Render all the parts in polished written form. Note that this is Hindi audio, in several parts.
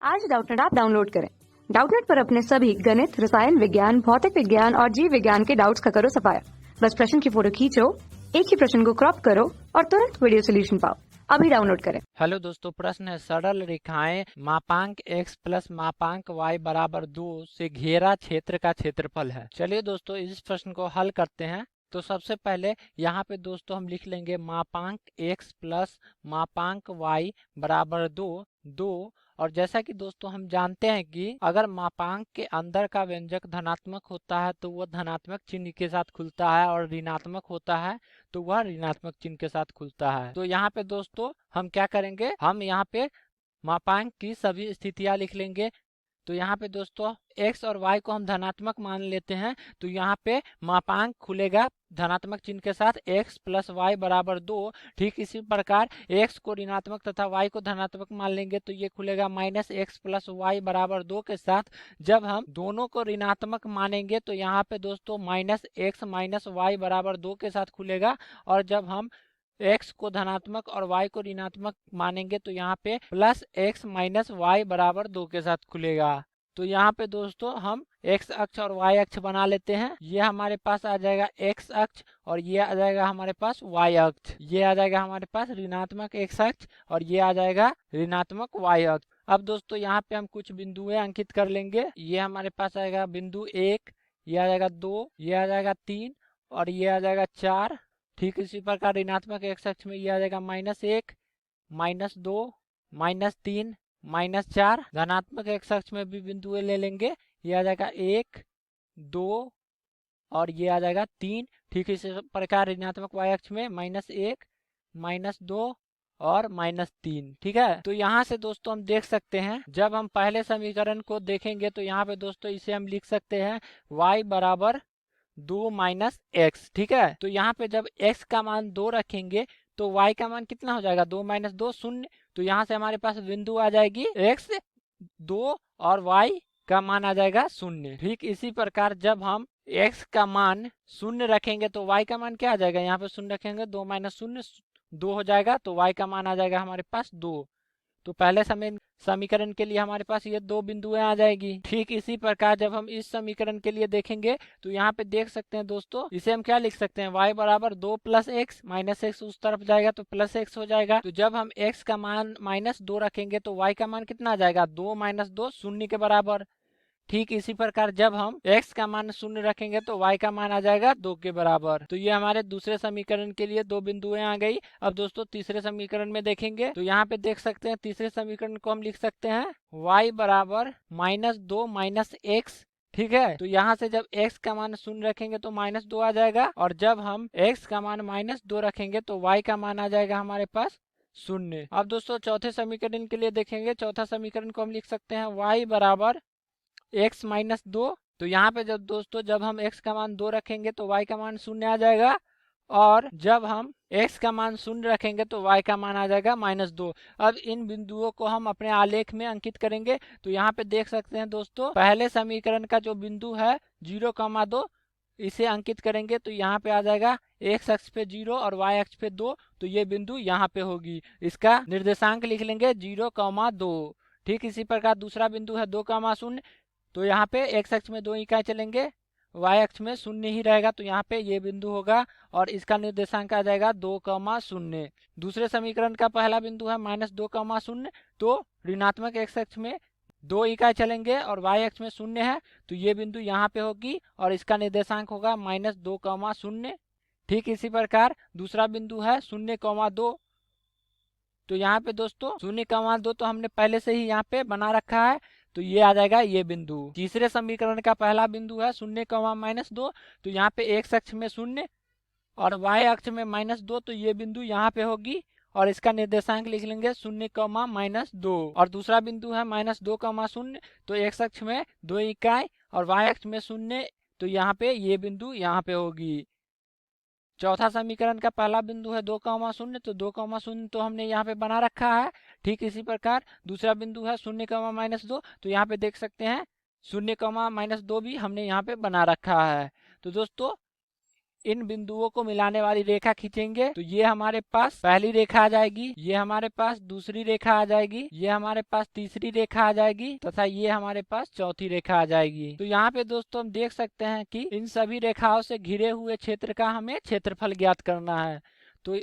आज डाउटनेट ऐप डाउनलोड करें। डाउटनेट पर अपने सभी गणित, रसायन विज्ञान, भौतिक विज्ञान और जीव विज्ञान के डाउट्स का करो सफाया। बस प्रश्न की फोटो खींचो, एक ही प्रश्न को क्रॉप करो और तुरंत वीडियो सोल्यूशन पाओ। अभी डाउनलोड करें। हेलो दोस्तों, प्रश्न है सरल रेखाएं मापांक x प्लस मापांक y बराबर 2 से घेरा क्षेत्र का क्षेत्रफल है। चलिए दोस्तों, इस प्रश्न को हल करते हैं। तो सबसे पहले यहाँ पे दोस्तों हम लिख लेंगे मापांक x प्लस मापांक y बराबर 2। और जैसा कि दोस्तों हम जानते हैं कि अगर मापांक के अंदर का व्यंजक धनात्मक होता है तो वह धनात्मक चिन्ह के साथ खुलता है, और ऋणात्मक होता है तो वह ऋणात्मक चिन्ह के साथ खुलता है। तो यहाँ पे दोस्तों हम क्या करेंगे, हम यहाँ पे मापांक की सभी स्थितियां लिख लेंगे। तो यहाँ पे दोस्तों x और y को हम धनात्मक मान लेते हैं, तो यहाँ पे मापांक खुलेगा धनात्मक चिन्ह के साथ x प्लस वाई बराबर 2। ठीक इसी प्रकार x को ऋणात्मक तथा y को धनात्मक मान लेंगे तो ये खुलेगा माइनस एक्स प्लस वाई बराबर 2 के साथ। जब हम दोनों को ऋणात्मक मानेंगे तो यहाँ पे दोस्तों माइनस एक्स माइनस वाई बराबर 2 के साथ खुलेगा, और जब हम x को धनात्मक और y को ऋणात्मक मानेंगे तो यहाँ पे प्लस एक्स माइनस वाई बराबर 2 के साथ खुलेगा। तो यहाँ पे दोस्तों हम x अक्ष और y अक्ष बना लेते हैं। ये हमारे पास आ जाएगा x अक्ष और ये आ जाएगा हमारे पास y अक्ष। ये आ जाएगा हमारे पास ऋणात्मक x अक्ष और ये आ जाएगा ऋणात्मक y अक्ष। अब दोस्तों यहाँ पे हम कुछ बिंदुएं अंकित कर लेंगे। ये हमारे पास आएगा बिंदु 1, ये आ जाएगा 2, ये आ जाएगा 3 और ये आ जाएगा 4। ठीक इसी प्रकार ऋणात्मक x अक्ष में ये आ जाएगा -1, -2, -3, -4। धनात्मक x अक्ष में भी बिंदुएं ले लेंगे। ये आ जाएगा 1, 2 और ये आ जाएगा 3। ठीक इसी प्रकार ऋणात्मक y अक्ष में -1, -2 और -3। ठीक है, तो यहाँ से दोस्तों हम देख सकते हैं, जब हम पहले समीकरण को देखेंगे तो यहाँ पे दोस्तों इसे हम लिख सकते हैं y बराबर 2 माइनस एक्स। ठीक है, तो यहाँ पे जब x का मान 2 रखेंगे तो y का मान कितना हो जाएगा, 2 माइनस 2 0। तो यहाँ से हमारे पास बिंदु आ जाएगी x 2 और y का मान आ जाएगा 0। ठीक इसी प्रकार जब हम x का मान 0 रखेंगे तो y का मान क्या आ जाएगा, यहाँ पे 0 रखेंगे 2 माइनस 0 2 हो जाएगा, तो y का मान आ जाएगा हमारे पास 2। तो पहले समीकरण के लिए हमारे पास ये 2 बिंदुएं आ जाएगी। ठीक इसी प्रकार जब हम इस समीकरण के लिए देखेंगे तो यहाँ पे देख सकते हैं दोस्तों, इसे हम क्या लिख सकते हैं, y बराबर 2 प्लस एक्स, माइनस एक्स उस तरफ जाएगा तो प्लस एक्स हो जाएगा। तो जब हम x का मान -2 रखेंगे तो y का मान कितना आ जाएगा, 2 माइनस 2 0 के बराबर। ठीक इसी प्रकार जब हम x का मान 0 रखेंगे तो y का मान आ जाएगा 2 के बराबर। तो ये हमारे दूसरे समीकरण के लिए 2 बिंदुएं आ गई। अब दोस्तों तीसरे समीकरण में देखेंगे तो यहाँ पे देख सकते हैं तीसरे समीकरण को हम लिख सकते हैं y बराबर -2 माइनस एक्स। ठीक है, तो यहाँ से जब x का मान 0 रखेंगे तो -2 आ जाएगा, और जब हम x का मान -2 रखेंगे तो y का मान आ जाएगा हमारे पास 0। अब दोस्तों चौथे समीकरण के लिए देखेंगे। चौथा समीकरण को हम लिख सकते हैं y बराबर x माइनस 2। तो यहाँ पे जब दोस्तों जब हम x का मान 2 रखेंगे तो y का मान 0 आ जाएगा, और जब हम x का मान 0 रखेंगे तो y का मान आ जाएगा -2। अब इन बिंदुओं को हम अपने आलेख में अंकित करेंगे। तो यहाँ पे देख सकते हैं दोस्तों, पहले समीकरण का जो बिंदु है 0,2 इसे अंकित करेंगे तो यहाँ पे आ जाएगा x अक्ष पे 0 और y अक्ष पे 2। तो ये बिंदु यहाँ पे होगी, इसका निर्देशांक लिख लेंगे 0,2। ठीक इसी प्रकार दूसरा बिंदु है 2,0। तो यहाँ पे x अक्ष में 2 इकाई चलेंगे, y अक्ष में 0 ही रहेगा, तो यहाँ पे ये बिंदु होगा और इसका निर्देशांक आ जाएगा 2,0। दूसरे समीकरण का पहला बिंदु है -2,0। तो ऋणात्मक x अक्ष में 2 इकाई चलेंगे और y अक्ष में 0 है, तो ये बिंदु यहाँ पे होगी और इसका निर्देशांक होगा -2,0। ठीक इसी प्रकार दूसरा बिंदु है 0,2। तो यहाँ पे दोस्तों 0,2 तो हमने पहले से ही यहाँ पे बना रखा है, तो ये आ जाएगा ये बिंदु। तीसरे समीकरण का पहला बिंदु है 0,-2। तो यहाँ पे x अक्ष में 0 और y अक्ष में -2, तो ये बिंदु यहाँ पे होगी और इसका निर्देशांक लिख लेंगे 0,-2। और दूसरा बिंदु है -2,0। तो x अक्ष में 2 इकाई और y अक्ष में 0, तो यहाँ पे ये बिंदु यहाँ पे होगी। चौथा समीकरण का पहला बिंदु है 2,0, तो 2,0 तो हमने यहाँ पे बना रखा है। ठीक इसी प्रकार दूसरा बिंदु है 0,-2। तो यहाँ पे देख सकते हैं 0,-2 भी हमने यहाँ पे बना रखा है। तो दोस्तों इन बिंदुओं को मिलाने वाली रेखा खींचेंगे तो ये हमारे पास पहली रेखा आ जाएगी, ये हमारे पास दूसरी रेखा आ जाएगी, ये हमारे पास तीसरी रेखा आ जाएगी तथा ये हमारे पास चौथी रेखा आ जाएगी। तो यहाँ पे दोस्तों हम देख सकते हैं कि इन सभी रेखाओं से घिरे हुए क्षेत्र का हमें क्षेत्रफल ज्ञात करना है। तो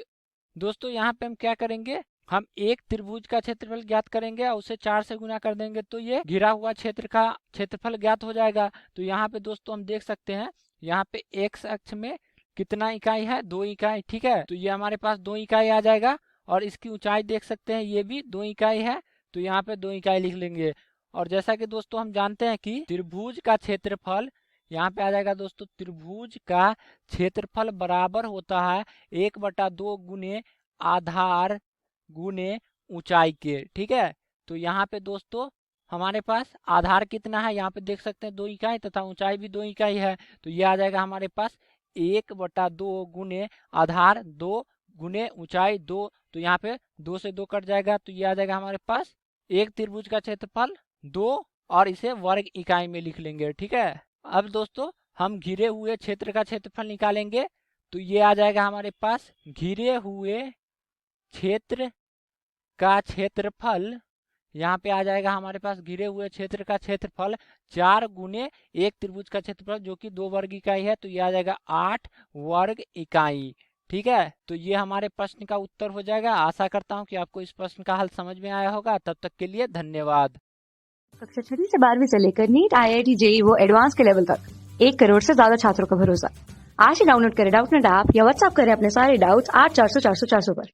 दोस्तों यहाँ पे हम क्या करेंगे, हम एक त्रिभुज का क्षेत्रफल ज्ञात करेंगे और उसे 4 से गुना कर देंगे तो ये घिरा हुआ क्षेत्र का क्षेत्रफल ज्ञात हो जाएगा। तो यहाँ पे दोस्तों हम देख सकते हैं यहाँ पे x अक्ष में कितना इकाई है, 2 इकाई, ठीक है। तो ये हमारे पास 2 इकाई आ जाएगा और इसकी ऊंचाई देख सकते हैं ये भी 2 इकाई है, तो यहाँ पे 2 इकाई लिख लेंगे। और जैसा कि दोस्तों हम जानते हैं कि त्रिभुज का क्षेत्रफल यहाँ पे आ जाएगा दोस्तों, त्रिभुज का क्षेत्रफल बराबर होता है 1/2 गुने आधार गुने ऊंचाई के, ठीक है। तो यहाँ पे दोस्तों हमारे पास आधार कितना है, यहाँ पे देख सकते हैं 2 इकाई तथा ऊंचाई भी 2 इकाई है। तो ये आ जाएगा हमारे पास 1/2 गुने आधार 2 गुने ऊंचाई 2। तो यहाँ पे 2 से 2 कट जाएगा तो ये आ जाएगा हमारे पास एक त्रिभुज का क्षेत्रफल 2 और इसे वर्ग इकाई में लिख लेंगे, ठीक है। अब दोस्तों हम घिरे हुए क्षेत्र का क्षेत्रफल निकालेंगे तो ये आ जाएगा हमारे पास घिरे हुए क्षेत्र का क्षेत्रफल, यहाँ पे आ जाएगा हमारे पास घिरे हुए क्षेत्र का क्षेत्रफल 4 गुने एक त्रिभुज का क्षेत्रफल जो कि 2 वर्ग इकाई है, तो ये आ जाएगा 8 वर्ग इकाई, ठीक है। तो ये हमारे प्रश्न का उत्तर हो जाएगा। आशा करता हूँ कि आपको इस प्रश्न का हल समझ में आया होगा। तब तक के लिए धन्यवाद। कक्षा 6 से 12वीं से लेकर नीट, IIT, JEE वो एडवांस के लेवल तक 1 करोड़ से ज्यादा छात्रों का भरोसा। आज ही डाउनलोड करें डाउटनेट ऐप या व्हाट्सएप करें अपने सारे डाउट्स 8400 400 400 पर।